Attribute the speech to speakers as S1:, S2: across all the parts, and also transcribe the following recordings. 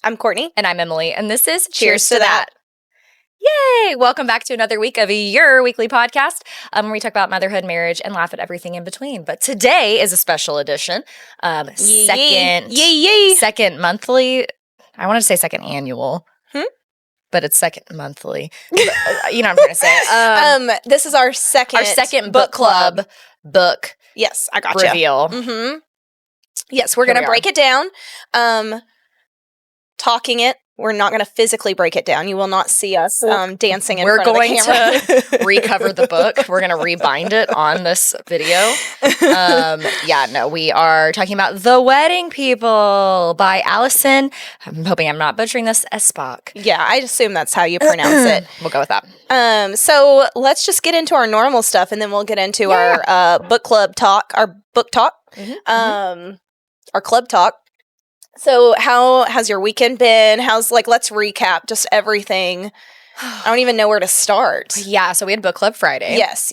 S1: I'm Courtney.
S2: And I'm Emily. And this is
S1: Cheers to that.
S2: Yay! Welcome back to another week of your weekly podcast where we talk about motherhood, marriage, and laugh at everything in between. But today is a special edition. Second monthly. I want to say second annual. But it's second monthly. You know what I'm trying to say.
S1: This is our second
S2: book club book.
S1: Yes, I gotcha.
S2: Reveal.
S1: Mm-hmm. Yes, we're going to break it down. Talking it. We're not going to physically break it down. You will not see us dancing in front of the camera.
S2: We're going to recover the book. We're going to rebind it on this video. We are talking about The Wedding People by Alison. I'm hoping I'm not butchering this, Espach.
S1: Yeah, I assume that's how you pronounce it.
S2: We'll go with that.
S1: So let's just get into our normal stuff, and then we'll get into our book club talk, our book talk, our club talk. So how has your weekend been? Let's recap just everything. I don't even know where to start.
S2: Yeah, so we had book club Friday.
S1: Yes.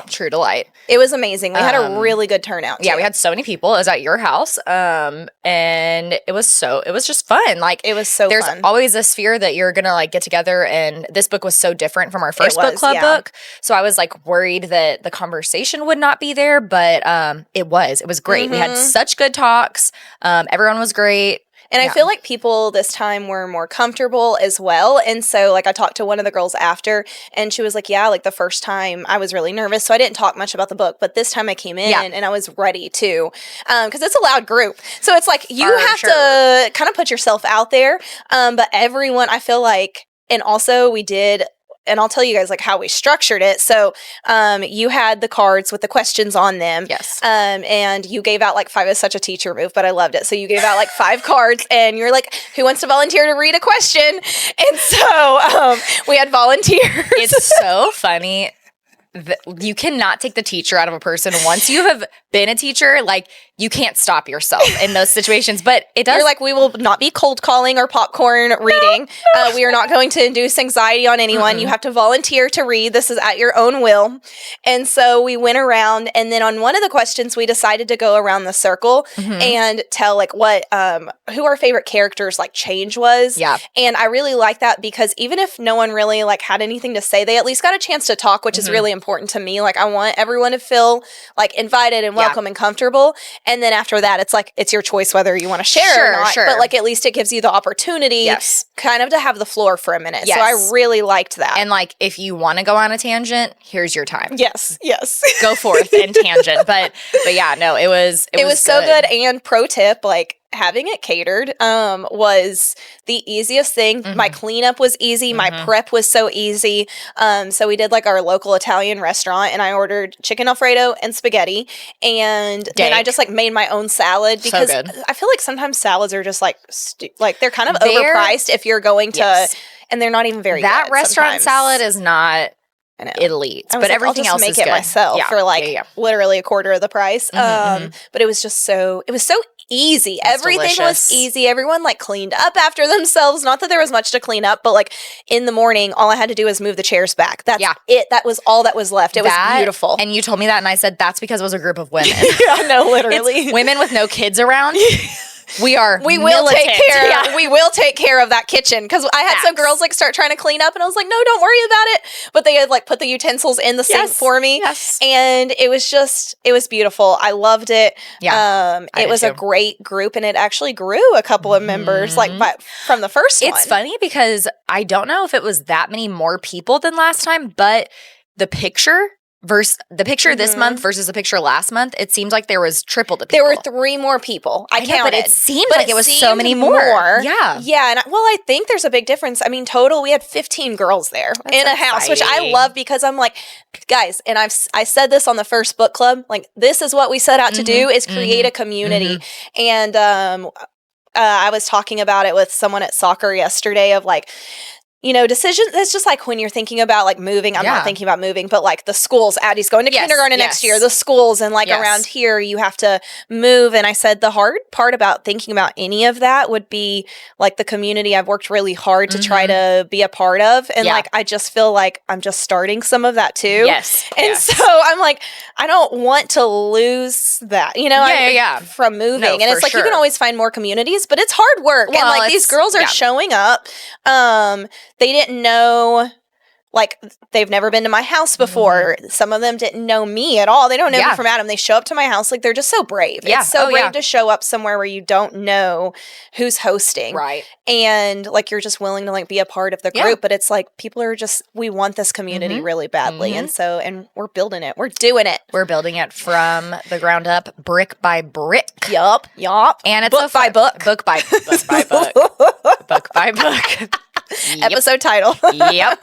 S2: True delight.
S1: It was amazing. We had a really good turnout.
S2: Yeah, we had so many people. It was at your house. And it was just fun. Like,
S1: it was so
S2: there's
S1: fun.
S2: always this fear that you're gonna get together, and this book was so different from our first book club book. So I was worried that the conversation would not be there, but it was great. Mm-hmm. We had such good talks. Everyone was great.
S1: And I feel like people this time were more comfortable as well. And so, I talked to one of the girls after, and she was like, the first time I was really nervous, so I didn't talk much about the book. But this time I came in and I was ready to, because it's a loud group. So it's you have to kind of put yourself out there. But everyone, I feel like, and also we did, and I'll tell you guys how we structured it. So you had the cards with the questions on them.
S2: Yes.
S1: And you gave out 5. It's such a teacher move, but I loved it. So you gave out 5 cards, and you're who wants to volunteer to read a question? And so we had volunteers.
S2: It's so funny. You cannot take the teacher out of a person. Once you have been a teacher, you can't stop yourself in those situations. But it does.
S1: You're we will not be cold calling or popcorn reading. We are not going to induce anxiety on anyone. Mm-hmm. You have to volunteer to read. This is at your own will. And so we went around, and then on one of the questions, we decided to go around the circle and tell what who our favorite characters change was.
S2: Yeah.
S1: And I really like that, because even if no one really had anything to say, they at least got a chance to talk, which is really important to me. I want everyone to feel invited and welcome and comfortable. And then after that, it's your choice whether you want to share or not.
S2: Sure.
S1: But at least it gives you the opportunity kind of to have the floor for a minute. Yes. So I really liked that.
S2: And if you want to go on a tangent, here's your time.
S1: Yes.
S2: Go forth and tangent. But yeah, no, it was
S1: so good. And pro tip, having it catered was the easiest thing. Mm-hmm. My cleanup was easy. My prep was so easy. So we did our local Italian restaurant, and I ordered chicken Alfredo and spaghetti, and then I just made my own salad, because I feel sometimes salads are just they're kind of overpriced if you're going to, and they're not even very
S2: that
S1: good
S2: restaurant
S1: sometimes.
S2: salad is not elite, but everything else is good.
S1: I'll just make it myself for literally a quarter of the price. But it was just so easy. Everything was easy. Everyone cleaned up after themselves. Not that there was much to clean up, but in the morning, all I had to do was move the chairs back. That's it. That was all that was left. It was beautiful.
S2: And you told me that, and I said that's because it was a group of women.
S1: Yeah, no, literally.
S2: It's women with no kids around. We will
S1: take care. We will take care of that kitchen, because I had some girls start trying to clean up, and I was no, don't worry about it. But they had put the utensils in the sink for me, and it was beautiful. I loved it.
S2: Yeah,
S1: it was a great group, and it actually grew a couple of members from the first one.
S2: It's funny because I don't know if it was that many more people than last time, but the picture this month versus the picture last month, it seems like there was triple the people.
S1: There were 3 more people. I counted.
S2: But it seemed like it was so many more. Yeah.
S1: Yeah. And I think there's a big difference. I mean, total, we had 15 girls there in a house, which I love, because I'm guys, and I said this on the first book club, this is what we set out to do, is create a community. And I was talking about it with someone at soccer yesterday of decisions. It's just like when you're thinking about like moving, I'm not thinking about moving, but like the schools, Addie's going to kindergarten next year, the schools, and like around here you have to move. And I said the hard part about thinking about any of that would be like the community I've worked really hard to try to be a part of. And like, I just feel like I'm just starting some of that too.
S2: Yes.
S1: And so I'm like, I don't want to lose that, from moving. No, and it's like, you can always find more communities, but it's hard work. Well, and like these girls are showing up. They didn't know, like, they've never been to my house before. Some of them didn't know me at all. They don't know me from Adam. They show up to my house. Like, they're just so brave. Yeah. It's so brave to show up somewhere where you don't know who's hosting.
S2: Right.
S1: And, like, you're just willing to, like, be a part of the group. But it's like, people are just, we want this community really badly. And so, and we're building it. We're doing it.
S2: We're building it from the ground up, brick by brick.
S1: Yup.
S2: And it's
S1: book by book.
S2: Book by book. Book by book.
S1: Episode title.
S2: Yep.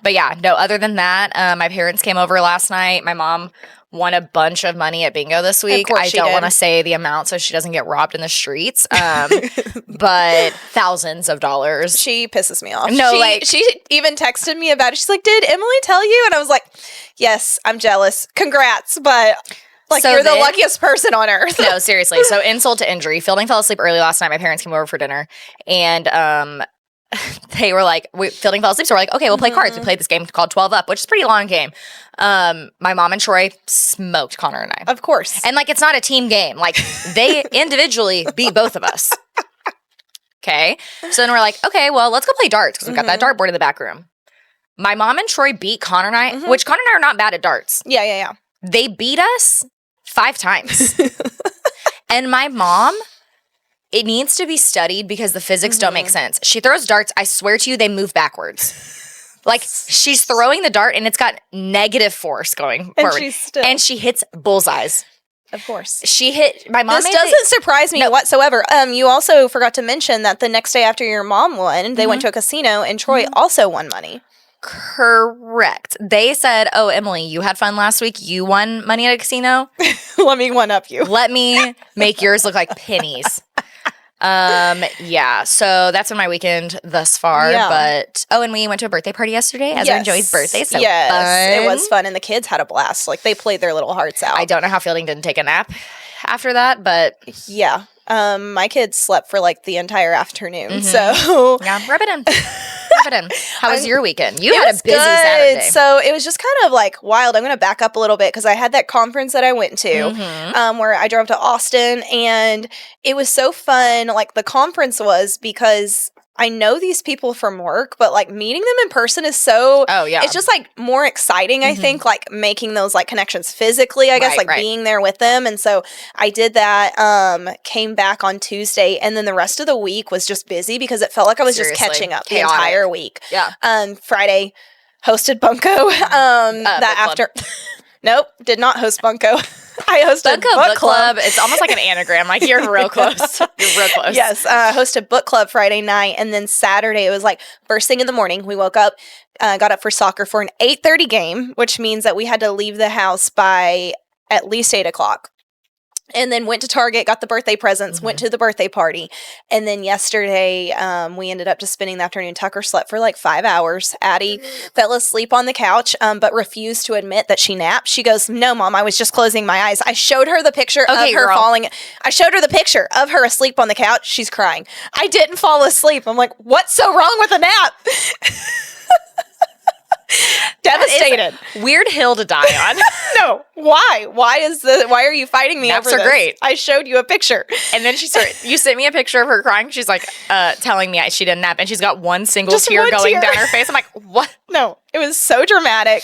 S2: But yeah, no, other than that, my parents came over last night. My mom won a bunch of money at bingo this week. I don't want to say the amount so she doesn't get robbed in the streets. But thousands of dollars.
S1: She pisses me off.
S2: No,
S1: she even texted me about it. She's like, "Did Emily tell you?" And I was like, "Yes, I'm jealous. Congrats, but like, so you're the luckiest person on earth."
S2: No, seriously. So insult to injury. Fielding fell asleep early last night. My parents came over for dinner, and they were like, Fielding fell asleep, so we're like, okay, we'll play cards. We played this game called 12 Up, which is a pretty long game. My mom and Troy smoked Connor and I.
S1: Of course.
S2: And like, it's not a team game. Like, they individually beat both of us. Okay? So then we're like, okay, well, let's go play darts, because we've got that dartboard in the back room. My mom and Troy beat Connor and I, which Connor and I are not bad at darts.
S1: Yeah.
S2: They beat us 5 times. And my mom, it needs to be studied because the physics don't make sense. She throws darts. I swear to you, they move backwards. Like, she's throwing the dart and it's got negative force going forward. And she hits bullseyes.
S1: Of course.
S2: She hit, my mom.
S1: This doesn't surprise me whatsoever. You also forgot to mention that the next day after your mom won, they went to a casino and Troy also won money.
S2: Correct. They said, "Oh, Emily, you had fun last week. You won money at a casino.
S1: Let me one up you.
S2: Let me make yours look like pennies." Yeah. So that's been my weekend thus far. Yeah. But and we went to a birthday party yesterday. Ezra and Joey's birthday. So fun.
S1: It was fun, and the kids had a blast. Like, they played their little hearts out.
S2: I don't know how Fielding didn't take a nap after that, but
S1: yeah. My kids slept for like the entire afternoon. So
S2: yeah, rub it in. How was your weekend? You had a busy Saturday.
S1: So it was just kind of like wild. I'm going to back up a little bit because I had that conference that I went to where I drove to Austin, and it was so fun. Like, the conference was because I know these people from work, but like meeting them in person is so, it's just like more exciting, I think, like making those like connections physically, I guess, being there with them. And so I did that, came back on Tuesday, and then the rest of the week was just busy because it felt like I was just catching up the entire week.
S2: Yeah.
S1: Friday hosted Bunko, Nope, did not host Bunko. I hosted
S2: book club. It's almost like an anagram. Like, you're real close. You're real close.
S1: Yes, hosted book club Friday night, and then Saturday it was like first thing in the morning. We woke up, got up for soccer for an 8:30 game, which means that we had to leave the house by at least 8 o'clock. And then went to Target, got the birthday presents, went to the birthday party. And then yesterday, we ended up just spending the afternoon. Tucker slept for like 5 hours. Addie fell asleep on the couch, but refused to admit that she napped. She goes, "No, Mom, I was just closing my eyes." I showed her the picture of her falling. I showed her the picture of her asleep on the couch. She's crying. I didn't fall asleep. I'm like, what's so wrong with a nap? Devastated.
S2: Weird hill to die on.
S1: No. Why? Why are you fighting me
S2: Naps
S1: over this?
S2: Are great.
S1: I showed you a picture.
S2: And then you sent me a picture of her crying. She's like, telling me she didn't nap, and she's got one single tear going down her face. I'm like, what?
S1: No, it was so dramatic.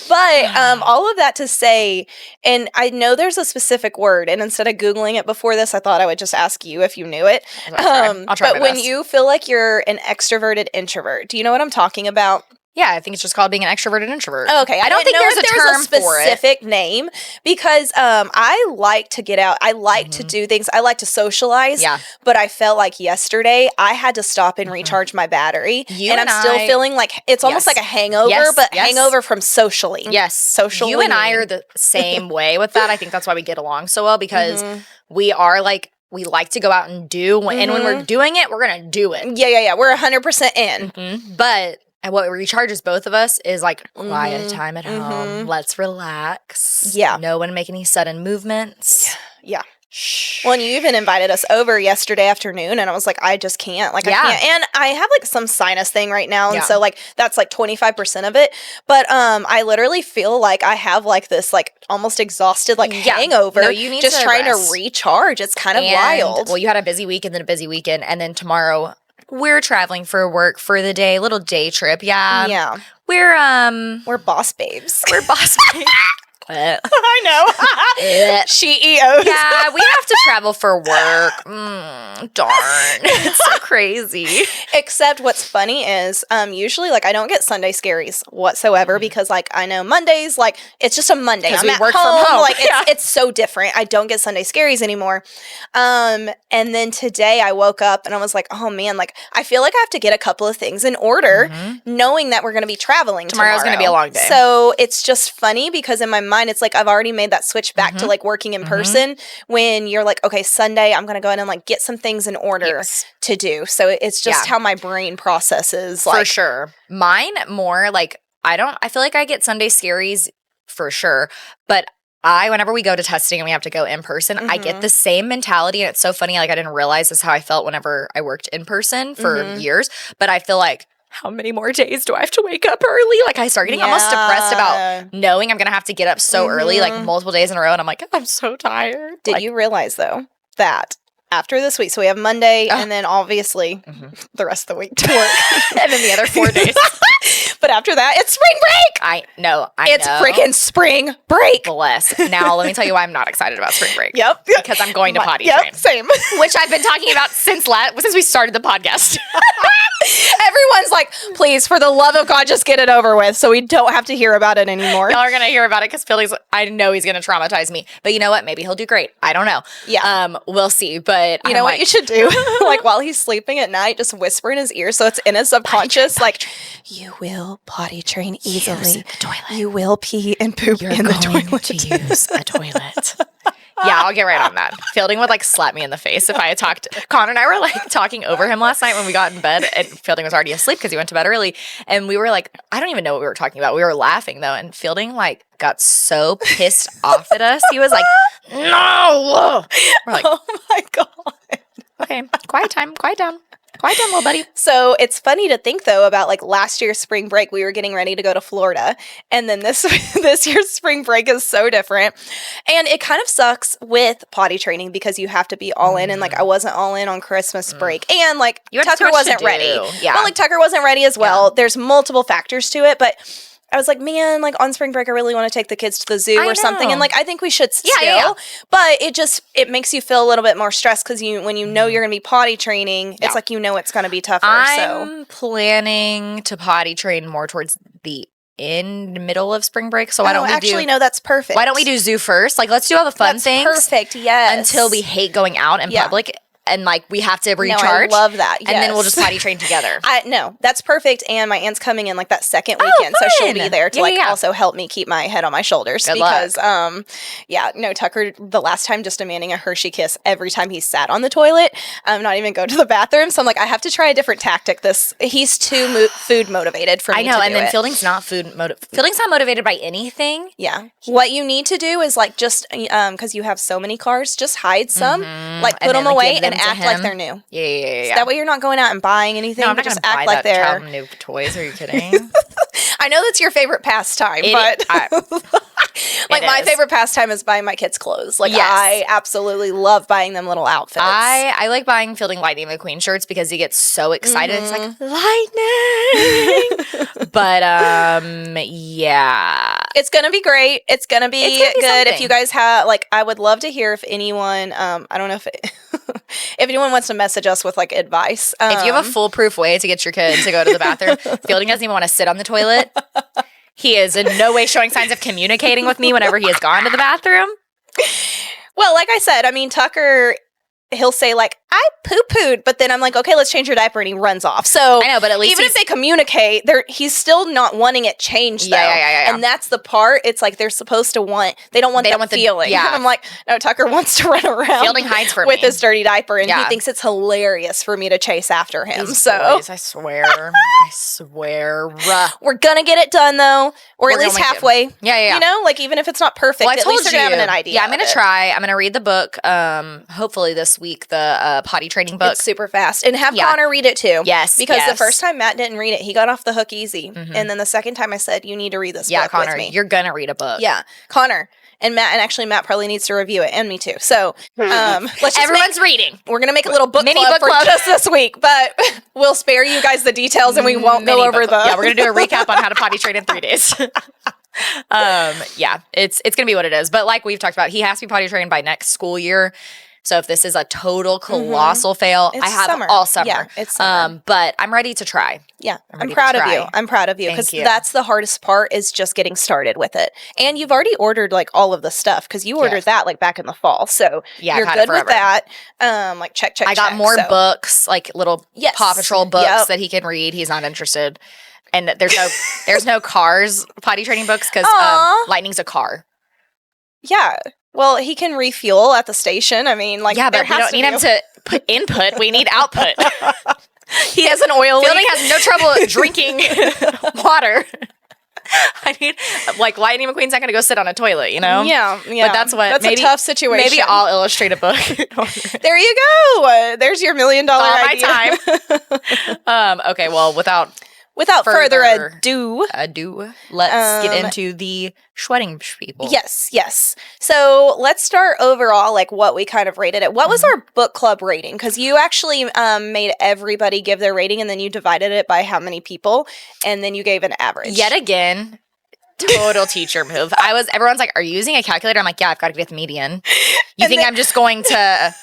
S1: But all of that to say, and I know there's a specific word, and instead of Googling it before this, I thought I would just ask you if you knew it.
S2: I'll try
S1: but when you feel like you're an extroverted introvert, do you know what I'm talking about?
S2: Yeah, I think it's just called being an extroverted introvert.
S1: Okay, I don't think there's a term for it. Specific name, because I like to get out. I like to do things. I like to socialize. Yeah. But I felt like yesterday I had to stop and recharge my battery. I'm still feeling like it's almost like a hangover, but hangover from socially.
S2: Yes.
S1: Socially.
S2: You and I are the same way with that. I think that's why we get along so well, because we are like we like to go out and do. And when we're doing it, we're going to do it.
S1: Yeah. We're 100% in.
S2: But what recharges both of us is like quiet time at home. Let's relax.
S1: Yeah.
S2: No one make any sudden movements.
S1: Yeah. Well, and you even invited us over yesterday afternoon, and I was like, I just can't. Like, I can't. And I have like some sinus thing right now, and so like that's like 25% of it. But I literally feel like I have like this like almost exhausted like hangover. No, you need just trying to recharge. It's kind of wild.
S2: Well, you had a busy week and then a busy weekend, and then tomorrow we're traveling for work for the day, little day trip. Yeah.
S1: We're boss babes.
S2: We're boss babes.
S1: I know. CEOs.
S2: Yeah, we have to travel for work. Darn. It's so crazy.
S1: Except what's funny is usually like I don't get Sunday scaries whatsoever because like I know Mondays, like it's just a Monday. I'm at home. Like it's so different. I don't get Sunday scaries anymore. And then today I woke up and I was like, oh man, like I feel like I have to get a couple of things in order knowing that we're going to be traveling tomorrow.
S2: Tomorrow's going to be a long day.
S1: So it's just funny because in my mind, it's like I've already made that switch back to like working in person when you're like, okay, Sunday, I'm going to go in and like get some things in order to do. So it's just how my brain processes.
S2: For sure. Mine more like, I feel like I get Sunday scaries for sure. But whenever we go to testing and we have to go in person, I get the same mentality. And it's so funny. Like I didn't realize this is how I felt whenever I worked in person for years. But I feel like, how many more days do I have to wake up early? Like I start getting almost depressed about knowing I'm going to have to get up so early, like multiple days in a row. And I'm like, I'm so tired.
S1: Did you realize though that after this week, so we have Monday and then obviously the rest of the week to work.
S2: And then the other 4 days.
S1: But after that, it's spring break.
S2: I know.
S1: It's freaking spring break.
S2: Bless. Now, let me tell you why I'm not excited about spring break.
S1: Yep.
S2: Because I'm going to potty train.
S1: Same.
S2: Which I've been talking about since we started the podcast.
S1: Everyone's like, please, for the love of God, just get it over with so we don't have to hear about it anymore.
S2: Y'all are going to hear about it because I know he's going to traumatize me. But you know what? Maybe he'll do great. I don't know.
S1: Yeah.
S2: We'll see. But
S1: you know what you should do? Like while he's sleeping at night, just whisper in his ear so it's in his subconscious. Like, you will potty train easily.
S2: Use the toilet.
S1: You will pee and poop in the toilet.
S2: To use a toilet. Yeah, I'll get right on that. Fielding would like slap me in the face if I had talked. Connor and I were like talking over him last night when we got in bed, and Fielding was already asleep because he went to bed early. And we were like, I don't even know what we were talking about. We were laughing though, and Fielding like got so pissed off at us. He was like, "No!" We're like,
S1: "Oh my God."
S2: Okay, quiet time, quiet down. Quiet down, little buddy.
S1: So it's funny to think, though, about like last year's spring break, we were getting ready to go to Florida. And then this year's spring break is so different. And it kind of sucks with potty training because you have to be all in. And like I wasn't all in on Christmas break. And like Tucker wasn't ready.
S2: Yeah.
S1: But like Tucker wasn't ready as well. Yeah. There's multiple factors to it. But I was like, man, like on spring break, I really want to take the kids to the zoo or something. And like, I think we should still. Yeah. But it makes you feel a little bit more stressed because when you know you're going to be potty training, it's like, it's going to be tougher.
S2: I'm planning to potty train more towards the middle of spring break. So why don't we
S1: no, that's perfect.
S2: Why don't we do zoo first? Like, let's do all the fun things.
S1: Perfect, yes.
S2: Until we hate going out in public. And like we have to recharge.
S1: No, I love that. Yes.
S2: And then we'll just potty train together.
S1: No, that's perfect. And my aunt's coming in like that second weekend, so she'll be there to also help me keep my head on my shoulders.
S2: Good
S1: because
S2: luck.
S1: Tucker the last time just demanding a Hershey kiss every time he sat on the toilet. Not even go to the bathroom. So I'm like, I have to try a different tactic. He's too food motivated for me.
S2: I know,
S1: and
S2: then Fielding's not Fielding's not motivated by anything.
S1: Yeah. What you need to do is like just because you have so many cars, just hide some, like put them away and act like they're new.
S2: Yeah.
S1: So that way you're not going out and buying anything.
S2: No, I'm not
S1: just
S2: act like
S1: they're
S2: child new toys. Are you kidding?
S1: I know that's your favorite pastime, my favorite pastime is buying my kids clothes. Like I absolutely love buying them little outfits.
S2: I like buying Fielding Lightning McQueen shirts because he gets so excited. It's like lightning. But yeah,
S1: it's gonna be great. It's gonna be good. Something. If you guys have I would love to hear if anyone. I don't know if if anyone wants to message us with like advice.
S2: If you have a foolproof way to get your kid to go to the bathroom, Fielding doesn't even want to sit on the toilet. He is in no way showing signs of communicating with me whenever he has gone to the bathroom.
S1: Well, like I said, I mean, Tucker he'll say like, I poo-pooed, but then I'm like, okay, let's change your diaper, and he runs off. So
S2: I know, but at least
S1: even if they communicate, he's still not wanting it changed, though.
S2: Yeah.
S1: And that's the part. It's like they're supposed to they don't want that feeling.
S2: Yeah.
S1: And I'm like, no, Tucker wants to run around
S2: Fielding hides for
S1: with
S2: me.
S1: his dirty diaper, and he thinks it's hilarious for me to chase after him.
S2: These
S1: so
S2: boys, I swear.
S1: We're gonna get it done, though, or at least halfway.
S2: Yeah.
S1: You know, like even if it's not perfect,
S2: well,
S1: at least you're gonna have an idea.
S2: Yeah, I'm gonna try. I'm gonna read the book. Hopefully this week, the potty training book.
S1: It's super fast, and have Connor read it too.
S2: Yes,
S1: because the first time Matt didn't read it, he got off the hook easy, and then the second time I said, "You need to read this book
S2: Connor,
S1: with me."
S2: You're gonna read a book.
S1: Yeah, Connor. And Matt, and actually Matt probably needs to review it, and me too. So
S2: everyone's reading.
S1: We're gonna make a little book club for just this week, but we'll spare you guys the details, and we won't go over the.
S2: Yeah, we're gonna do a recap on how to potty train in 3 days. It's gonna be what it is. But like we've talked about, he has to be potty trained by next school year. So if this is a total colossal fail, I have all summer.
S1: Yeah, it's summer.
S2: But I'm ready to try.
S1: Yeah, I'm proud of you. I'm proud of you because that's the hardest part is just getting started with it. And you've already ordered like all of the stuff because you ordered that like back in the fall. So you're good with that. Like check.
S2: I got more books, like little Paw Patrol books that he can read. He's not interested. And there's no cars potty training books because Lightning's a car.
S1: Yeah. Well, he can refuel at the station. I mean, like,
S2: but we don't need him to put input. We need output.
S1: He has an oil leak.
S2: Fielding has no trouble drinking water. I mean, like, Lightning McQueen's not going to go sit on a toilet, you know?
S1: Yeah.
S2: But that's
S1: a tough situation.
S2: Maybe I'll illustrate a book.
S1: There you go. There's your $1 million idea.
S2: My time. Okay, well, without
S1: further ado,
S2: let's get into the Schwedding people.
S1: Yes. So let's start overall, like what we kind of rated it. What was our book club rating? Because you actually made everybody give their rating, and then you divided it by how many people, and then you gave an average.
S2: Yet again, total teacher move. Everyone's like, "Are you using a calculator?" I'm like, "Yeah, I've got to get the median." I'm just going to?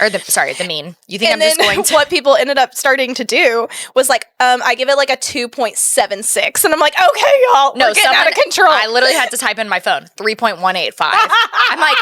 S2: Or the mean. You think I'm just going to...
S1: what people ended up starting to do was like, I give it like a 2.76. And I'm like, okay, y'all, we're getting out of control.
S2: I literally had to type in my phone, 3.185. I'm like,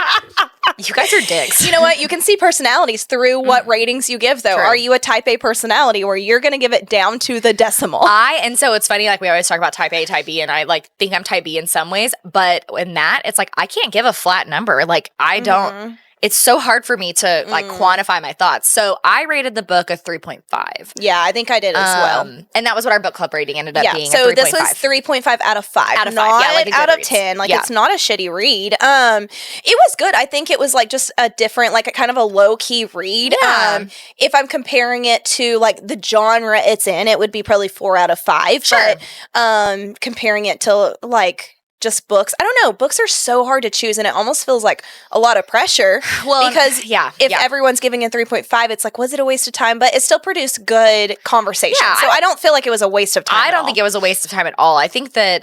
S2: you guys are dicks.
S1: You know what? You can see personalities through what ratings you give, though. True. Are you a type A personality where you're going to give it down to the decimal?
S2: And so it's funny, like we always talk about type A, type B, and I like think I'm type B in some ways. But in that, it's like, I can't give a flat number. Like, I don't... It's so hard for me to like quantify my thoughts. So I rated the book a 3.5.
S1: Yeah, I think I did as well.
S2: And that was what our book club rating ended up being.
S1: So this was 3.5 out of 5.
S2: Out of 5,
S1: not
S2: like
S1: out of 10. Like it's not a shitty read. It was good. I think it was like just a different, like a kind of a low key read.
S2: Yeah.
S1: If I'm comparing it to like the genre it's in, it would be probably 4 out of 5.
S2: Sure.
S1: But comparing it to like just books. I don't know. Books are so hard to choose, and it almost feels like a lot of pressure. Well, because if everyone's giving it 3.5, it's like, was it a waste of time? But it still produced good conversation. Yeah, so I don't feel like it was a waste of time.
S2: I don't think it was a waste of time at all. I think that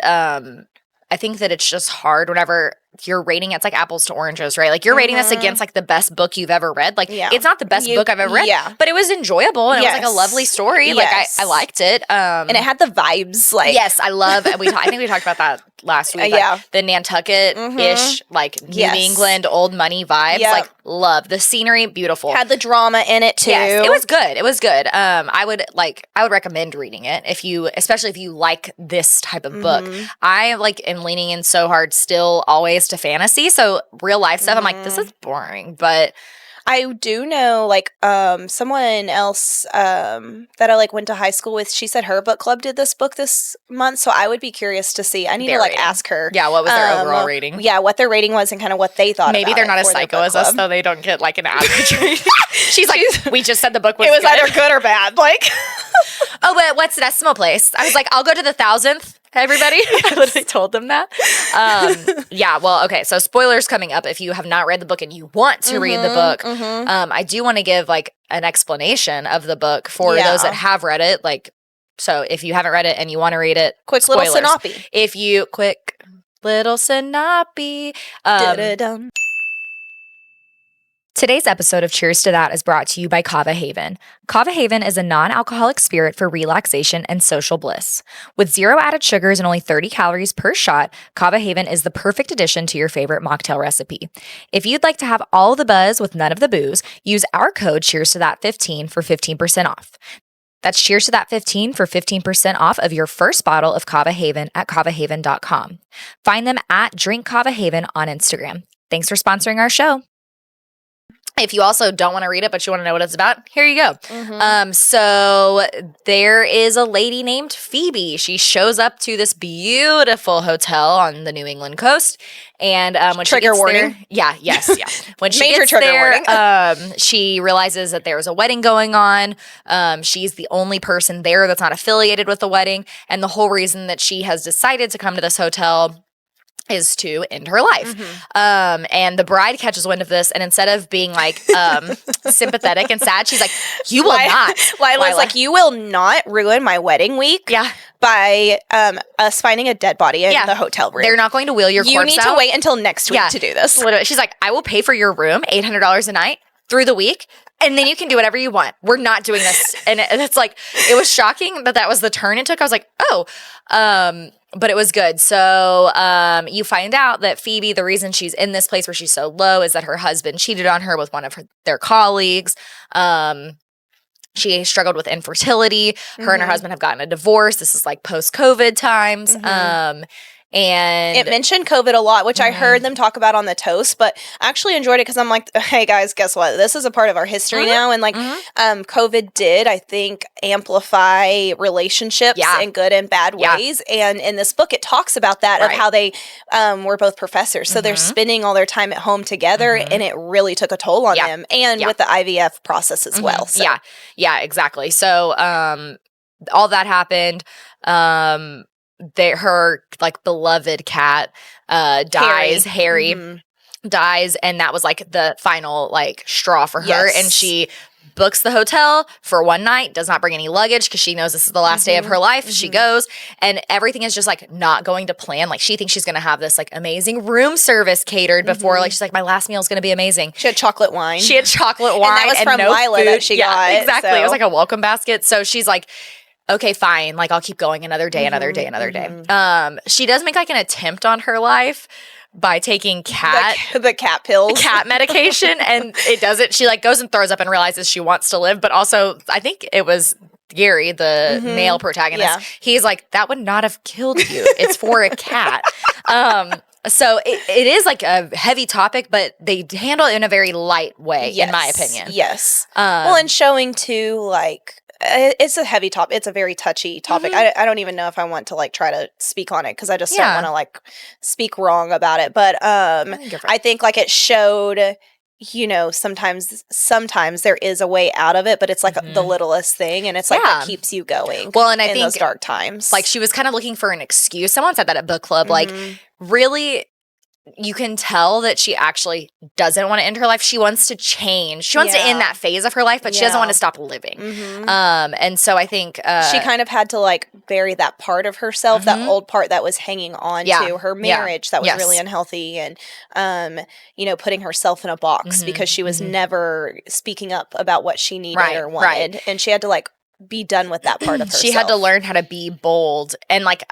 S2: it's just hard whenever you're rating it's like apples to oranges, right? Like you're rating this against like the best book you've ever read. Like it's not the best book I've ever read, but it was enjoyable and it was like a lovely story. Like I liked it. And
S1: it had the vibes. Like
S2: I love. I think we talked about that last week. Like, the Nantucket-ish, like New England old money vibes. Like love the scenery, beautiful.
S1: Had the drama in it too.
S2: Yes, it was good. I would recommend reading it especially if you like this type of book. I like am leaning in so hard still always to fantasy. So real life stuff, I'm like, this is boring. But
S1: I do know like someone else that I like went to high school with, she said her book club did this book this month. So I would be curious to see. I need to like ask her.
S2: Yeah, what was their overall rating?
S1: Yeah, what their rating was and kind of what they thought.
S2: Maybe they're not as psycho as us, though. They don't get like an average rating. She's like, we just said the book was
S1: good. Either good or bad. Like
S2: oh, but what's the decimal place? I was like, I'll go to the 1,000th. Everybody, I literally told them that. Well, okay. So spoilers coming up. If you have not read the book and you want to read the book, I do want to give like an explanation of the book for those that have read it. Like, so if you haven't read it and you want to read it,
S1: quick
S2: spoilers.
S1: Little synopsis.
S2: Quick little synopsis. Today's episode of Cheers to That is brought to you by Kava Haven. Kava Haven is a non-alcoholic spirit for relaxation and social bliss. With 0 added sugars and only 30 calories per shot, Kava Haven is the perfect addition to your favorite mocktail recipe. If you'd like to have all the buzz with none of the booze, use our code Cheers to That 15 for 15% off. That's Cheers to That 15 for 15% off of your first bottle of Kava Haven at kavahaven.com. Find them at Drink Kava Haven on Instagram. Thanks for sponsoring our show. If you also don't want to read it, but you want to know what it's about, here you go. So there is a lady named Phoebe. She shows up to this beautiful hotel on the New England coast. And when she gets
S1: warning.
S2: There, yes. When she
S1: Major
S2: gets
S1: trigger
S2: there,
S1: warning.
S2: she realizes that there was a wedding going on. She's the only person there that's not affiliated with the wedding. And the whole reason that she has decided to come to this hotel is to end her life. And the bride catches wind of this, and instead of being like sympathetic and sad, she's like, you will not.
S1: Lila's like, you will not ruin my wedding week by us finding a dead body in the hotel room.
S2: They're not going to wheel your corpse out.
S1: You need to wait until next week to do this.
S2: Literally. She's like, I will pay for your room, $800 a night through the week, and then you can do whatever you want. We're not doing this. And it's like, it was shocking that was the turn it took. I was like, but it was good. So you find out that Phoebe, the reason she's in this place where she's so low is that her husband cheated on her with one of their colleagues. She struggled with infertility. Her and her husband have gotten a divorce. This is like post-COVID times. And
S1: it mentioned COVID a lot, which I heard them talk about on the toast, but I actually enjoyed it because I'm like, hey guys, guess what? This is a part of our history now. And like, COVID did, I think, amplify relationships in good and bad ways. And in this book, it talks about that, of how they were both professors. So they're spending all their time at home together, and it really took a toll on them, and with the IVF process as well. So.
S2: Yeah, exactly. So all that happened. Her like beloved cat dies. Harry dies, and that was like the final like straw for her. And she books the hotel for one night, does not bring any luggage because she knows this is the last day of her life. She goes, and everything is just like not going to plan. Like she thinks she's gonna have this like amazing room service catered before. Like she's like, my last meal is gonna be amazing.
S1: She had chocolate wine.
S2: And that
S1: was from Lila
S2: food.
S1: that she got.
S2: Exactly. So. It was like a welcome basket. So she's like, okay, fine. Like, I'll keep going another day. She does make like an attempt on her life by taking
S1: the cat pills,
S2: cat medication, and it doesn't. She like goes and throws up and realizes she wants to live, but also I think it was Gary, the male protagonist. He's like, that would not have killed you. It's for a cat. So it is like a heavy topic, but they handle it in a very light way, in my opinion.
S1: Yes. Well, and showing too, like, it's a heavy topic. It's a very touchy topic. I don't even know if I want to like try to speak on it because I just don't want to like speak wrong about it. But I think like it showed, you know, sometimes there is a way out of it, but it's like the littlest thing, and it's like what keeps you going.
S2: Well, and I
S1: in
S2: think
S1: those dark times,
S2: like she was kind of looking for an excuse. Someone said that at book club, like really. You can tell that she actually doesn't want to end her life. She wants to change. She wants to end that phase of her life, but she doesn't want to stop living. And so I think
S1: she kind of had to like bury that part of herself, that old part that was hanging on to her marriage that was really unhealthy, and you know, putting herself in a box because she was never speaking up about what she needed or wanted, and she had to like be done with that part of herself.
S2: She had to learn how to be bold. And like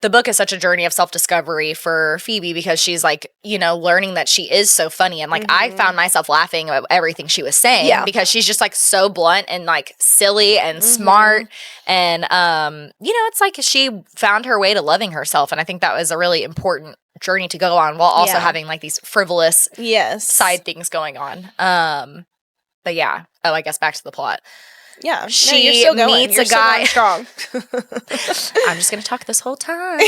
S2: the book is such a journey of self-discovery for Phoebe because she's like, you know, learning that she is so funny. And like I found myself laughing at everything she was saying because she's just like so blunt and like silly and smart. And, you know, it's like she found her way to loving herself. And I think that was a really important journey to go on while also having like these frivolous side things going on. But yeah. Oh, I guess back to the plot.
S1: Yeah,
S2: she
S1: you're still going.
S2: meets
S1: you're
S2: a guy.
S1: Strong.
S2: I'm just gonna talk this whole time.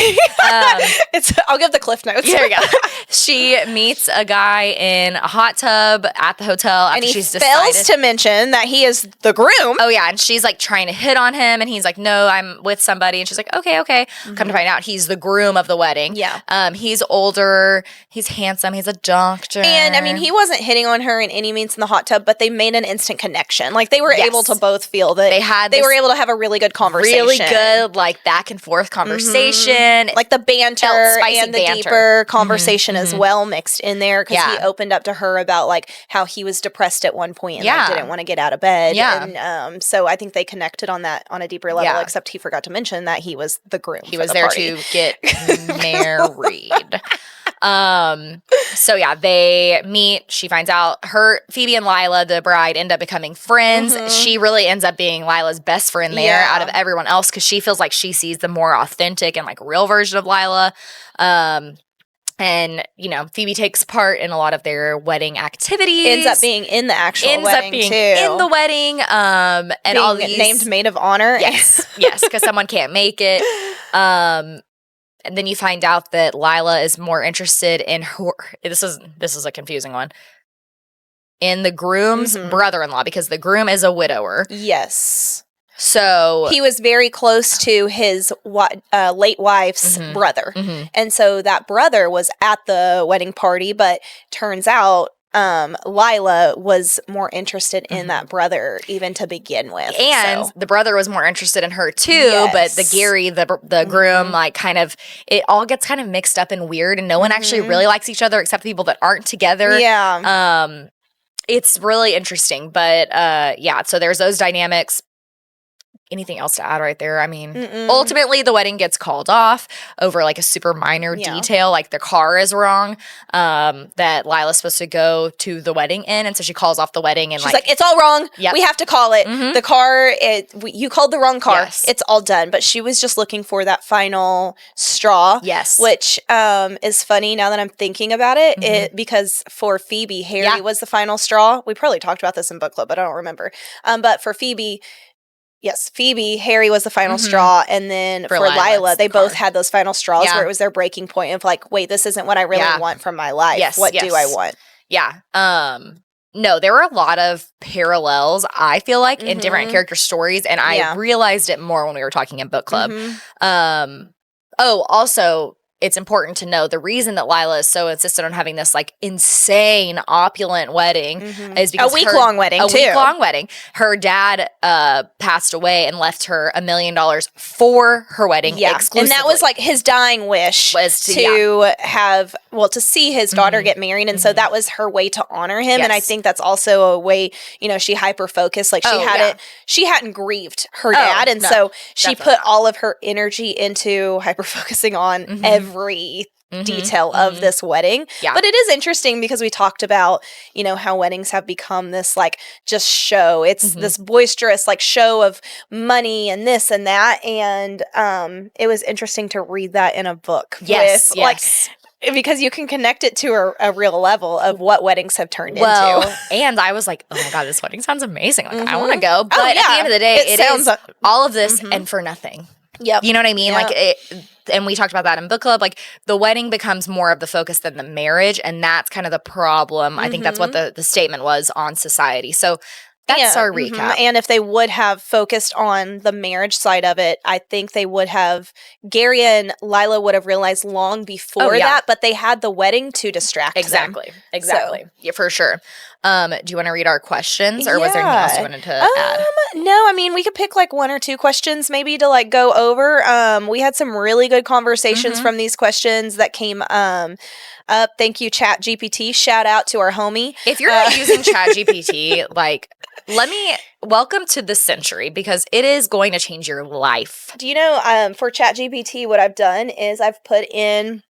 S1: I'll give the cliff notes.
S2: There we go. She meets a guy in a hot tub at the hotel after
S1: and he
S2: she's
S1: fails
S2: decided
S1: to mention that he is the groom.
S2: Oh yeah, and she's like trying to hit on him, and he's like, "No, I'm with somebody." And she's like, "Okay." Come to find out, he's the groom of the wedding.
S1: Yeah.
S2: He's older. He's handsome. He's a doctor.
S1: And I mean, he wasn't hitting on her in any means in the hot tub, but they made an instant connection. Like they were able to both both feel that they were able to have a really good conversation.
S2: Really good, like, back and forth conversation.
S1: Like the banter and the deeper conversation as well mixed in there, because he opened up to her about like how he was depressed at one point and like, didn't want to get out of bed. And so I think they connected on that on a deeper level, except he forgot to mention that he was the groom. He was there to
S2: get married. So yeah, they meet. She finds out Phoebe and Lila, the bride, end up becoming friends. She really ends up being Lila's best friend there out of everyone else, because she feels like she sees the more authentic and like real version of Lila. And, you know, Phoebe takes part in a lot of their wedding activities.
S1: Ends up being in the actual wedding, too.
S2: In the wedding. And being all these
S1: named maid of honor.
S2: Yes, yes, because someone can't make it. And then you find out that Lila is more interested in her. This is a confusing one. In the groom's brother-in-law, because the groom is a widower.
S1: Yes.
S2: So
S1: he was very close to his late wife's brother. And so that brother was at the wedding party, but turns out Lila was more interested in that brother even to begin with.
S2: And the brother was more interested in her too, but the Gary, the groom, like kind of, it all gets kind of mixed up and weird, and no one actually really likes each other except the people that aren't together.
S1: Yeah.
S2: It's really interesting, but so there's those dynamics. Anything else to add right there? I mean, ultimately the wedding gets called off over like a super minor detail, like the car is wrong, that Lila's supposed to go to the wedding in, and so she calls off the wedding, and she's like
S1: it's all wrong. We have to call it. The car, you called the wrong car. Yes. It's all done. But she was just looking for that final straw.
S2: Yes.
S1: Which is funny now that I'm thinking about it, because for Phoebe, Harry was the final straw. We probably talked about this in book club, but I don't remember. But for Phoebe, Harry was the final straw, and then for Lila, they both had those final straws where it was their breaking point of like, wait, this isn't what I really want from my life. What do I want?
S2: Yeah. No, there were a lot of parallels, I feel like, in different character stories, and I realized it more when we were talking in book club. Also, it's important to know the reason that Lila is so insistent on having this like insane opulent wedding is because
S1: a week-long wedding.
S2: Her dad passed away and left her $1 million for her wedding exclusively.
S1: And that was like his dying wish was to have, to see his daughter get married. And so that was her way to honor him. Yes. And I think that's also a way, she hyper-focused. Like she hadn't grieved her dad. And so she put all of her energy into hyper-focusing on every detail of this wedding. But it is interesting because we talked about, how weddings have become this like just show. It's this boisterous like show of money and this and that. And it was interesting to read that in a book. Because you can connect it to a real level of what weddings have turned into.
S2: And I was like, oh my God, this wedding sounds amazing. Like, I want to go. But at the end of the day, it sounds all of this and for nothing.
S1: Yep.
S2: You know what I mean? Like and we talked about that in book club, like the wedding becomes more of the focus than the marriage, and that's kind of the problem. I think that's what the statement was on society. So that's our recap.
S1: And if they would have focused on the marriage side of it, I think they would have, Gary and Lila would have realized long before that, but they had the wedding to distract them.
S2: Exactly. So. Yeah, for sure. Do you want to read our questions, or was there anything else you wanted to add?
S1: No, I mean, we could pick like one or two questions maybe to like go over. We had some really good conversations from these questions that came up. Thank you, Chat GPT. Shout out to our homie.
S2: If you're not using Chat GPT, like, welcome to this century, because it is going to change your life.
S1: Do you know, for Chat GPT, what I've done is I've put in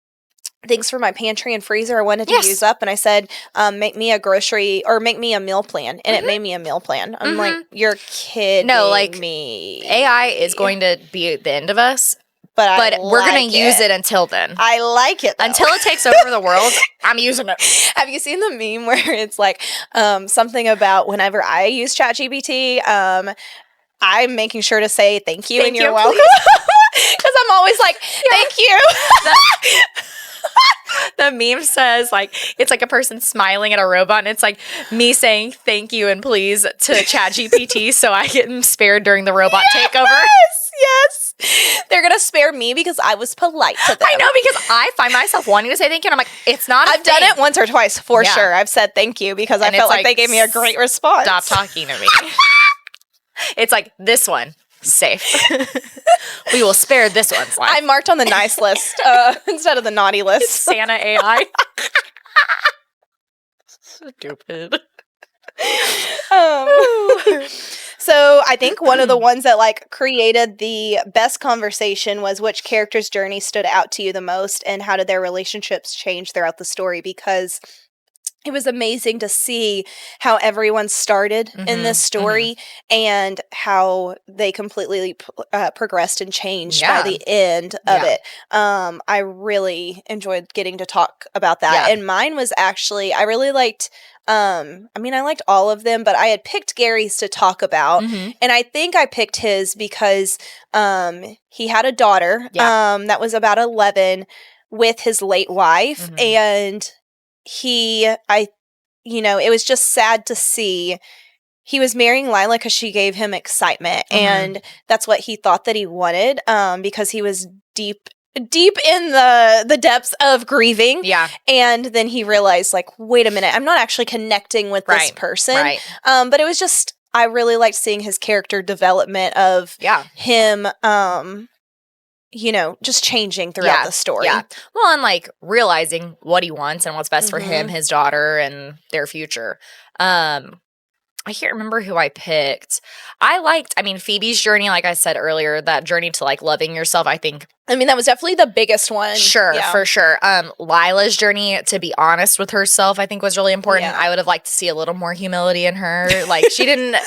S1: things for my pantry and freezer I wanted to use up, and I said, make me a grocery or make me a meal plan, and it made me a meal plan. I'm like, you're kidding me.
S2: AI is going to be the end of us. But we're going to use it until then.
S1: I like it, though.
S2: Until it takes over the world, I'm using it.
S1: Have you seen the meme where it's like something about whenever I use ChatGPT, I'm making sure to say thank you and you're welcome. Because I'm always like, thank you.
S2: The meme says, like, it's like a person smiling at a robot, and it's like me saying thank you and please to ChatGPT so I get spared during the robot takeover.
S1: Yes. They're going to spare me because I was polite to them.
S2: I know, because I find myself wanting to say thank you, and I'm like, it's not
S1: I've done it once or twice, for sure. I've said thank you because I felt like they gave me a great response.
S2: Stop talking to me. It's like, this one, safe. We will spare this one's life.
S1: I marked on the nice list instead of the naughty list.
S2: It's Santa AI. Stupid.
S1: So I think one of the ones that like created the best conversation was which character's journey stood out to you the most and how did their relationships change throughout the story, because it was amazing to see how everyone started in this story and how they completely progressed and changed by the end of it. I really enjoyed getting to talk about that. And mine was actually, I really liked, I liked all of them, but I had picked Gary's to talk about. And I think I picked his because he had a daughter that was about 11 with his late wife. And it was just sad to see. He was marrying Lila because she gave him excitement, and that's what he thought that he wanted, because he was deep in the depths of grieving. Yeah. And then he realized, like, wait a minute, I'm not actually connecting with this person. Right. But it was just, I really liked seeing his character development of him, just changing throughout the story. Yeah.
S2: Well, and like realizing what he wants and what's best for him, his daughter, and their future. I can't remember who I picked. I liked, Phoebe's journey, like I said earlier, that journey to like loving yourself, I think.
S1: That was definitely the biggest one.
S2: Sure, for sure. Lila's journey to be honest with herself, I think, was really important. Yeah. I would have liked to see a little more humility in her. Like, she didn't,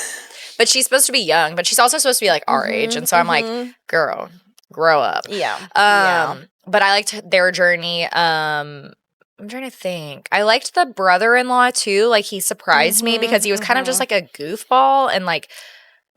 S2: but she's supposed to be young, but she's also supposed to be like our age. And so I'm like, girl, grow up. Yeah. But I liked their journey. I'm trying to think. I liked the brother-in-law too. Like, he surprised me because he was kind of just like a goofball and like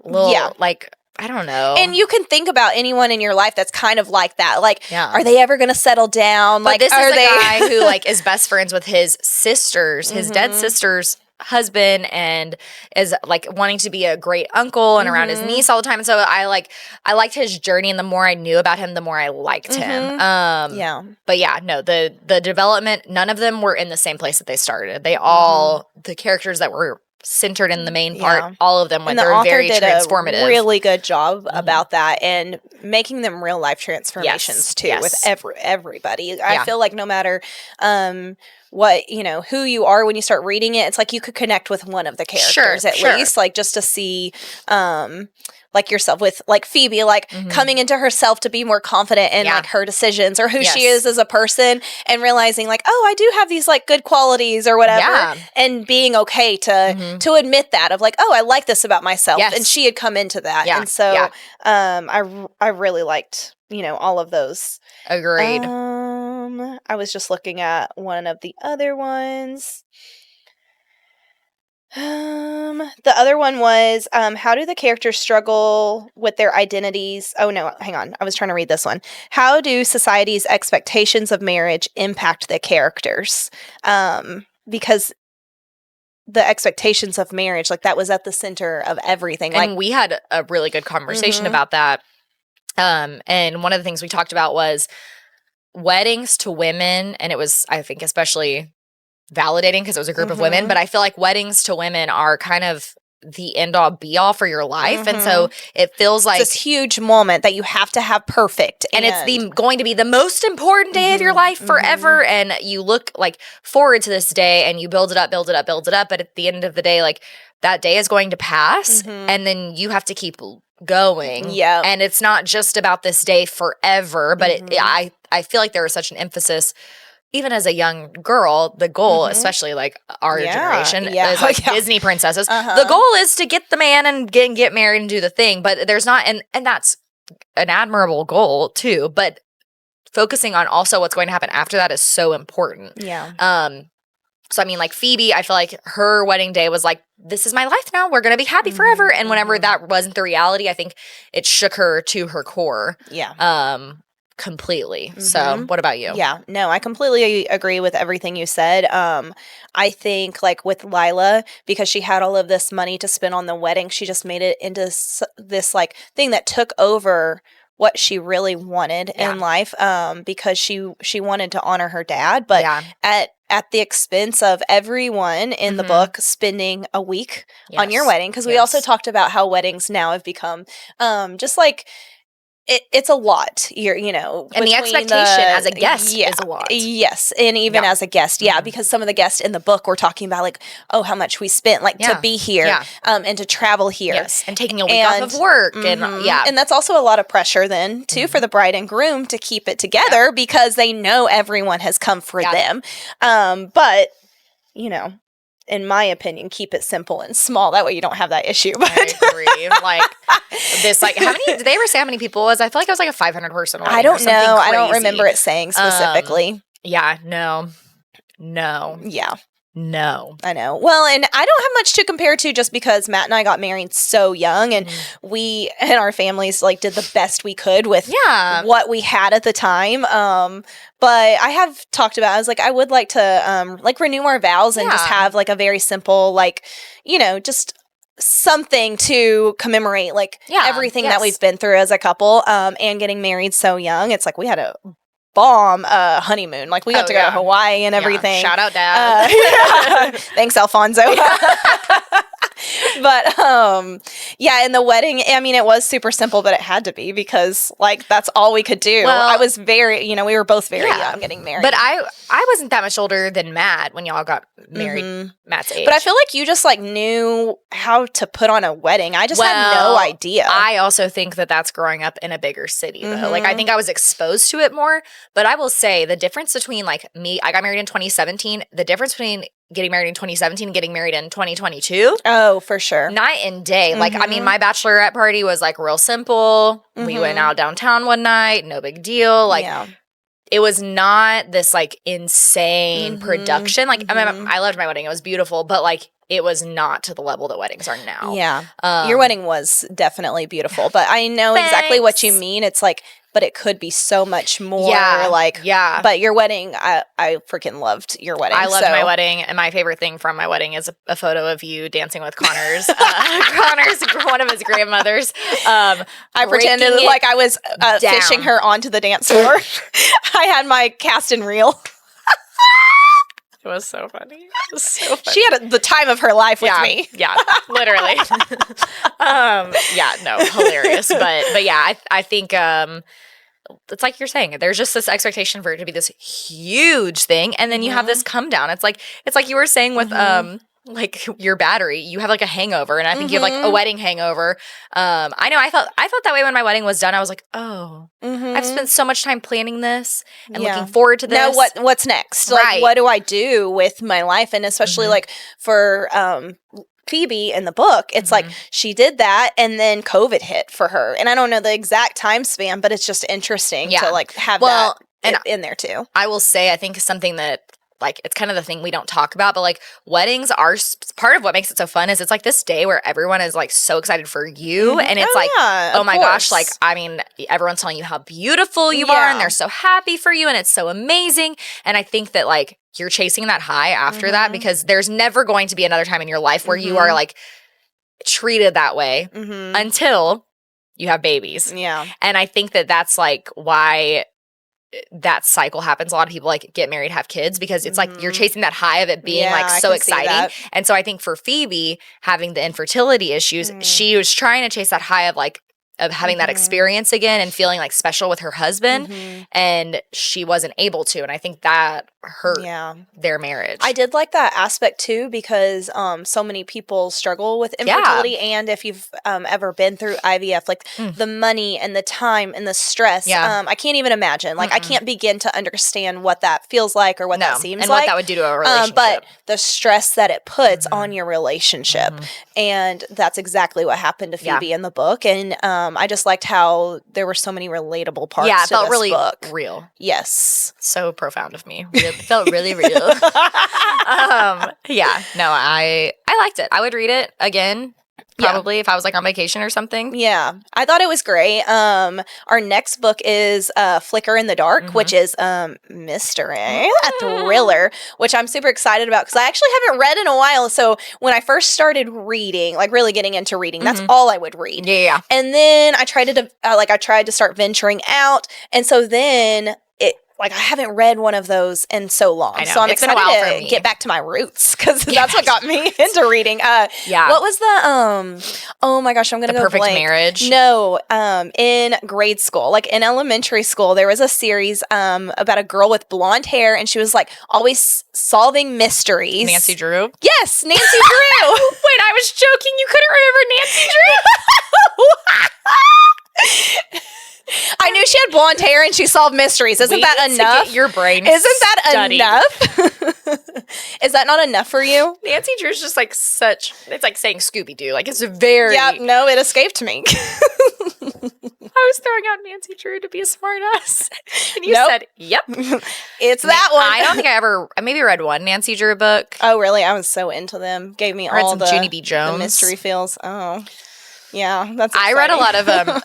S2: little, like, I don't know.
S1: And you can think about anyone in your life that's kind of like that. Like, are they ever going to settle down?
S2: But
S1: like,
S2: this is a guy who like is best friends with his sisters, his dead sisters' husband, and is like wanting to be a great uncle and around his niece all the time. And so I liked his journey, and the more I knew about him, the more I liked him. But the development, none of them were in the same place that they started. They all, the characters that were centered in the main part, all of them went through very transformative.
S1: A really good job about that and making them real life transformations too with everybody. I feel like no matter what, who you are when you start reading it, it's like you could connect with one of the characters at least, like just to see like yourself with like Phoebe, like coming into herself to be more confident in like her decisions or who she is as a person, and realizing like, oh, I do have these like good qualities or whatever, and being okay to admit that of like, oh, I like this about myself, and she had come into that, and so I really liked all of those.
S2: Agreed.
S1: I was just looking at one of the other ones. The other one was, how do the characters struggle with their identities? Oh no, hang on. I was trying to read this one. How do society's expectations of marriage impact the characters? Because the expectations of marriage, like that was at the center of everything.
S2: And we had a really good conversation about that. And one of the things we talked about was weddings to women, and it was, I think, especially validating because it was a group of women, but I feel like weddings to women are kind of the end all be all for your life. And so it feels like
S1: it's this huge moment that you have to have perfect.
S2: And it's going to be the most important day of your life forever. And you look like forward to this day and you build it up. But at the end of the day, like that day is going to pass and then you have to keep going. Yeah. And it's not just about this day forever, but I feel like there was such an emphasis. Even as a young girl, the goal, especially like our generation, is like Disney princesses. The goal is to get the man and get married and do the thing. But there's not, and that's an admirable goal too. But focusing on also what's going to happen after that is so important. Yeah. So I mean, like Phoebe, I feel like her wedding day was like, this is my life now. We're gonna be happy forever. And whenever that wasn't the reality, I think it shook her to her core. Yeah. Completely. So what about you?
S1: Yeah, no, I completely agree with everything you said. I think like with Lila, because she had all of this money to spend on the wedding, she just made it into this like thing that took over what she really wanted in life, because she wanted to honor her dad, but at the expense of everyone in the book spending a week on your wedding. Because we also talked about how weddings now have become just like, it's a lot,
S2: and the expectation as a guest is a lot.
S1: Yes, and even as a guest, because some of the guests in the book were talking about like, oh, how much we spent to be here, and to travel here,
S2: and taking a week off of work,
S1: and that's also a lot of pressure then too for the bride and groom to keep it together because they know everyone has come for them, but in my opinion, keep it simple and small. That way you don't have that issue. But
S2: I agree. Like this, like how many? Did they ever say how many people it was? I feel like it was like a 500 person wedding.
S1: I don't know. I don't remember it saying specifically.
S2: No.
S1: Yeah.
S2: No.
S1: I know. Well, and I don't have much to compare to just because Matt and I got married so young and we and our families like did the best we could with what we had at the time. But I have talked about, I was like, I would like to like renew our vows and just have like a very simple, like, just something to commemorate like everything that we've been through as a couple and getting married so young. It's like we had a bomb honeymoon. Like we got to go to Hawaii and everything.
S2: Shout out Dad.
S1: Thanks, Alfonso. But and the wedding, I mean, it was super simple, but it had to be because like that's all we could do. Well, I was very, we were both very young getting married.
S2: But I wasn't that much older than Matt when y'all got married, Matt's age.
S1: But I feel like you just like knew how to put on a wedding. I just had no idea.
S2: I also think that that's growing up in a bigger city though. Like I think I was exposed to it more, but I will say the difference between like me, I got married in 2017, the difference between getting married in 2017 and getting married in 2022.
S1: Oh, for sure.
S2: Night and day. Like, I mean, my bachelorette party was like real simple. We went out downtown one night, no big deal. Like, it was not this like insane production. Like, I mean, I loved my wedding. It was beautiful, but like, it was not to the level that weddings are now.
S1: Yeah. Your wedding was definitely beautiful, but I know exactly what you mean. It's like, but it could be so much more. But your wedding, I freaking loved your wedding.
S2: I loved my wedding, and my favorite thing from my wedding is a photo of you dancing with Connor's, Connor's one of his grandmothers. I
S1: pretended like I was fishing her onto the dance floor. I had my cast and reel.
S2: It was so funny.
S1: She had the time of her life with me.
S2: Yeah, literally. Hilarious. But yeah, I think it's like you're saying, there's just this expectation for it to be this huge thing, and then you have this come down. It's like you were saying with like your battery, you have like a hangover, and I think you have like a wedding hangover. I know I felt that way when my wedding was done. I was like, I've spent so much time planning this and looking forward to this.
S1: Now what's next? Like, what do I do with my life? And especially like for Phoebe in the book, it's like she did that and then COVID hit for her. And I don't know the exact time span, but it's just interesting to like have that in there too.
S2: I will say, I think something that like, it's kind of the thing we don't talk about, but like weddings are part of what makes it so fun is it's like this day where everyone is like so excited for you. And it's oh my gosh, like, I mean, everyone's telling you how beautiful you are and they're so happy for you and it's so amazing. And I think that like you're chasing that high after that because there's never going to be another time in your life where you are like treated that way until you have babies.
S1: Yeah.
S2: And I think that that's like why that cycle happens. A lot of people like get married, have kids because it's like you're chasing that high of it being like so exciting. And so I think for Phoebe having the infertility issues, she was trying to chase that high of like of having that experience again and feeling like special with her husband and she wasn't able to, and I think that hurt their marriage.
S1: I did like that aspect too because so many people struggle with infertility and if you've ever been through IVF, like the money and the time and the stress, I can't even imagine. Like I can't begin to understand what that feels like or what that seems
S2: and
S1: like.
S2: what that would do to a relationship.
S1: But the stress that it puts on your relationship. And that's exactly what happened to Phoebe in the book. And I just liked how there were so many relatable parts to this book. Yeah, it felt really
S2: real.
S1: Yes.
S2: So profound of me. It felt really real. I liked it. I would read it again. Probably if I was like on vacation or something.
S1: Yeah. I thought it was great. Our next book is Flicker in the Dark, which is mystery, a thriller, which I'm super excited about because I actually haven't read in a while. So when I first started reading, like really getting into reading, that's all I would read.
S2: Yeah.
S1: And then I tried to start venturing out. And so then like I haven't read one of those in so long.
S2: I know.
S1: So I'm
S2: It's been a
S1: excited
S2: while for
S1: to
S2: me.
S1: get back to my roots because that's what got me into reading. What was the oh my gosh, I'm gonna
S2: The
S1: go
S2: Perfect
S1: blank.
S2: Marriage?
S1: No, in grade school, like in elementary school, there was a series about a girl with blonde hair, and she was like always solving mysteries.
S2: Nancy Drew?
S1: Yes, Nancy Drew.
S2: Wait, I was joking. You couldn't remember Nancy Drew?
S1: I knew she had blonde hair and she solved mysteries. Isn't that enough?
S2: Get your brain
S1: Isn't that
S2: studied.
S1: enough? Is that not enough for you?
S2: Nancy Drew's just like it's like saying Scooby-Doo. Like it's very...
S1: Yeah, no, it escaped me.
S2: I was throwing out Nancy Drew to be a smartass. And you said, yep.
S1: It's that one.
S2: I don't think I maybe read one Nancy Drew book.
S1: Oh, really? I was so into them. Gave me all the
S2: Junie B. Jones.
S1: The mystery feels. Oh. Yeah, that's
S2: exciting. I read a lot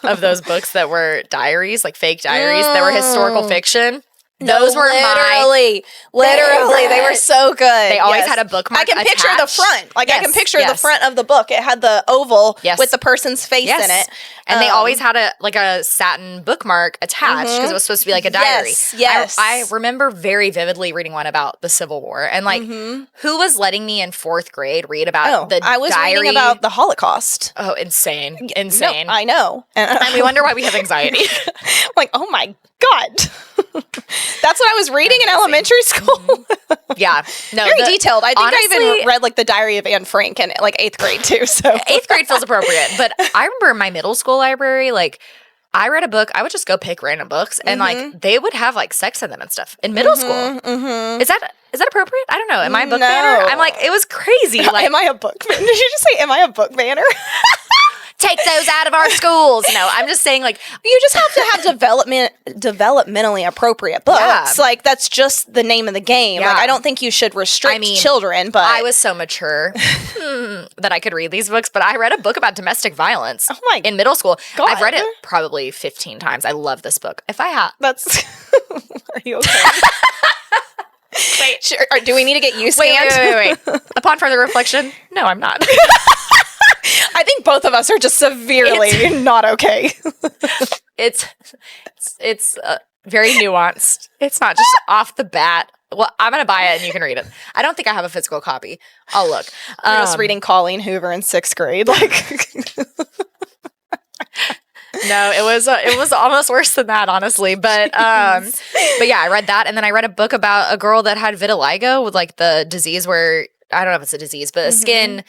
S2: of those books that were diaries, like fake diaries, that were historical fiction. Those were literally, they were so good. They always had a bookmark.
S1: I can picture the front. Like I can picture the front of the book. It had the oval with the person's face in it.
S2: And they always had a satin bookmark attached because it was supposed to be like a diary.
S1: Yes.
S2: I remember very vividly reading one about the Civil War and like who was letting me in 4th grade read about the diary?
S1: I was reading about the Holocaust.
S2: Oh, insane.
S1: No, I know.
S2: And we wonder why we have anxiety.
S1: Like, oh my God. That's what I was reading in elementary school.
S2: Yeah. No,
S1: very detailed. I think I even read like the Diary of Anne Frank in like 8th grade too. So
S2: 8th grade feels appropriate. But I remember in my middle school library, like I read a book, I would just go pick random books and like they would have like sex in them and stuff in middle school. Is that appropriate? I don't know. Am I a book banner? I'm like, it was crazy. Like,
S1: am I a book banner? Did you just say, am I a book banner?
S2: Take those out of our schools. No, I'm just saying, like,
S1: you just have to have developmentally appropriate books. Yeah. Like, that's just the name of the game. Yeah. Like, I don't think you should restrict children, but
S2: I was so mature that I could read these books, but I read a book about domestic violence in middle school. God. I've read it probably 15 times. I love this book. If I have...
S1: That's... Are you okay? Wait, do we need to get you scanned?
S2: Wait. Upon further reflection, no, I'm not.
S1: I think both of us are just severely not okay.
S2: It's very nuanced. It's not just off the bat. Well, I'm going to buy it and you can read it. I don't think I have a physical copy. I'll look.
S1: You're just reading Colleen Hoover in 6th grade. Like,
S2: no, it was almost worse than that, honestly. But yeah, I read that. And then I read a book about a girl that had vitiligo with like the disease where, I don't know if it's a disease, but a skin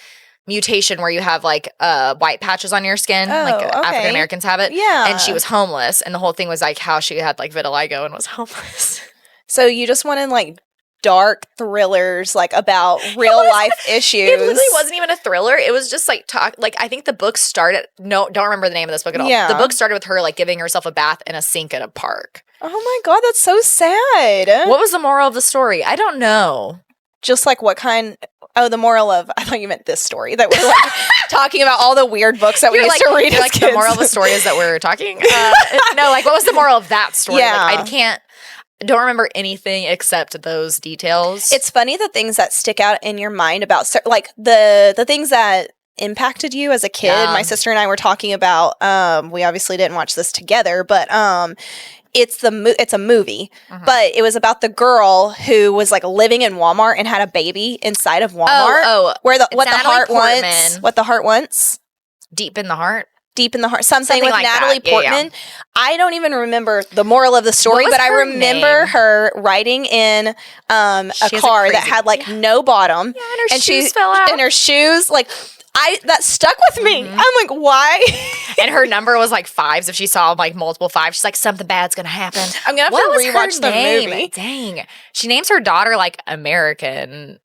S2: mutation where you have like white patches on your skin, African Americans have it.
S1: Yeah.
S2: And she was homeless, and the whole thing was like how she had like vitiligo and was homeless.
S1: So you just wanted like dark thrillers like about real life issues.
S2: It literally wasn't even a thriller. It was just like I think the book started don't remember the name of this book at all.
S1: Yeah.
S2: The book started with her like giving herself a bath in a sink at a park.
S1: Oh my God, that's so sad.
S2: What was the moral of the story? I don't know.
S1: Just like what kind... Oh, the moral of... I thought you meant this story. That we're like talking about all the weird books that we used to read as
S2: like
S1: kids.
S2: The moral of the story is that we're talking? No, like what was the moral of that story?
S1: Yeah.
S2: Like, I don't remember anything except those details.
S1: It's funny the things that stick out in your mind about... Like the things that impacted you as a kid. Yeah. My sister and I were talking about... we obviously didn't watch this together, but... It's a movie, but it was about the girl who was like living in Walmart and had a baby inside of Walmart. Where what the heart wants.
S2: Deep in the heart.
S1: Something with like Natalie Portman. Yeah. I don't even remember the moral of the story, but I remember her riding in a car that had like no bottom.
S2: Yeah, and her shoes fell out.
S1: And her shoes like. That stuck with me. I'm like, why?
S2: And her number was like 5s. If she saw like multiple 5s, she's like, something bad's gonna happen.
S1: I'm gonna have to rewatch the movie.
S2: Dang. She names her daughter like Americana.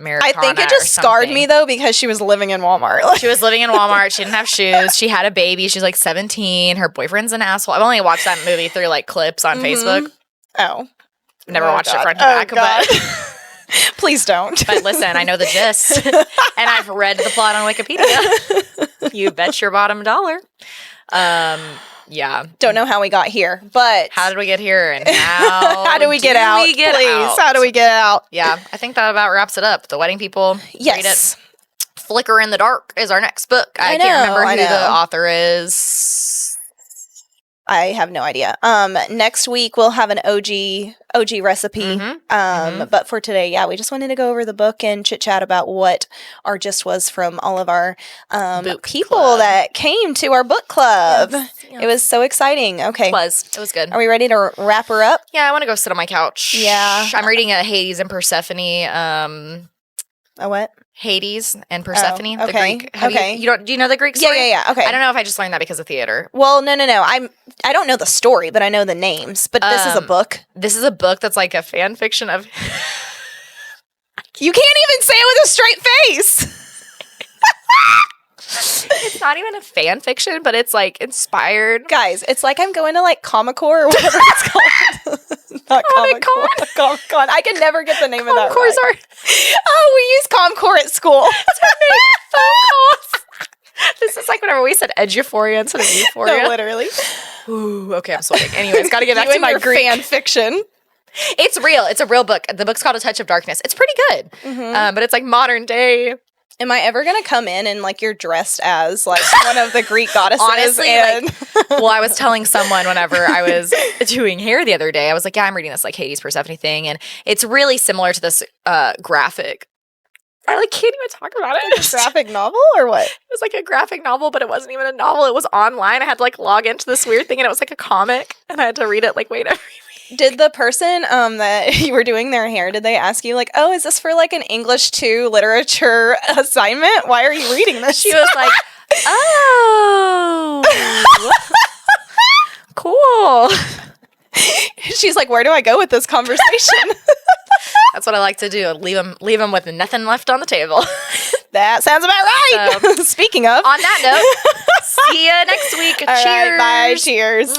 S1: I think it just scarred me though because she was living in Walmart.
S2: She was living in Walmart. She didn't have shoes. She had a baby. She's like 17. Her boyfriend's an asshole. I've only watched that movie through like clips on Facebook.
S1: Oh.
S2: Never watched it front to back, but...
S1: Please don't.
S2: But listen, I know the gist. And I've read the plot on Wikipedia. You bet your bottom dollar. Yeah.
S1: Don't know how we got here, but...
S2: How did we get here? And how
S1: do we get out? Please, how do we get out?
S2: Yeah, I think that about wraps it up. The Wedding People.
S1: Yes.
S2: Read it. Flicker in the Dark is our next book. I can't remember who the author is.
S1: I have no idea. Next week we'll have an OG recipe. But for today, we just wanted to go over the book and chit chat about what our gist was from all of our people that came to our book club. Yes. It was so exciting. Okay.
S2: It was good.
S1: Are we ready to wrap her up?
S2: Yeah, I want to go sit on my couch.
S1: Yeah.
S2: I'm reading a Hades and Persephone.
S1: A what?
S2: Hades and Persephone.
S1: Oh, okay.
S2: The Greek. Do you know the Greek story?
S1: Yeah. Okay.
S2: I don't know if I just learned that because of theater.
S1: Well, no. I don't know the story, but I know the names. But this is a book.
S2: This is a book that's like a fan fiction of.
S1: You can't even say it with a straight face.
S2: It's not even a fan fiction, but it's like inspired.
S1: Guys, it's like I'm going to like Comic-Con or whatever it's called. Not Comic-Con. Comic-Con. I can never get the name of that right. Oh, we use Comcore at school.
S2: This is like whenever we said Eduphoria instead of Euphoria.
S1: No, literally.
S2: Ooh, okay, I'm sweating. Anyways, got to get back to my Greek
S1: fan fiction.
S2: It's real. It's a real book. The book's called A Touch of Darkness. It's pretty good, but it's like modern day.
S1: Am I ever gonna come in and like you're dressed as like one of the Greek goddesses?
S2: Honestly, well, I was telling someone whenever I was doing hair the other day, I was like, yeah, I'm reading this like Hades Persephone thing, and it's really similar to this graphic. I like can't even talk about it.
S1: Like a graphic novel or what?
S2: It was like a graphic novel, but it wasn't even a novel. It was online. I had to like log into this weird thing, and it was like a comic, and I had to read it like wait every week.
S1: Did the person that you were doing their hair, did they ask you like, oh, is this for like an English 2 literature assignment? Why are you reading this?
S2: She was like, oh, cool.
S1: She's like, where do I go with this conversation?
S2: That's what I like to do. Leave them with nothing left on the table.
S1: That sounds about right. Speaking of.
S2: On that note, see you next week.
S1: All
S2: Cheers.
S1: right, bye. Cheers.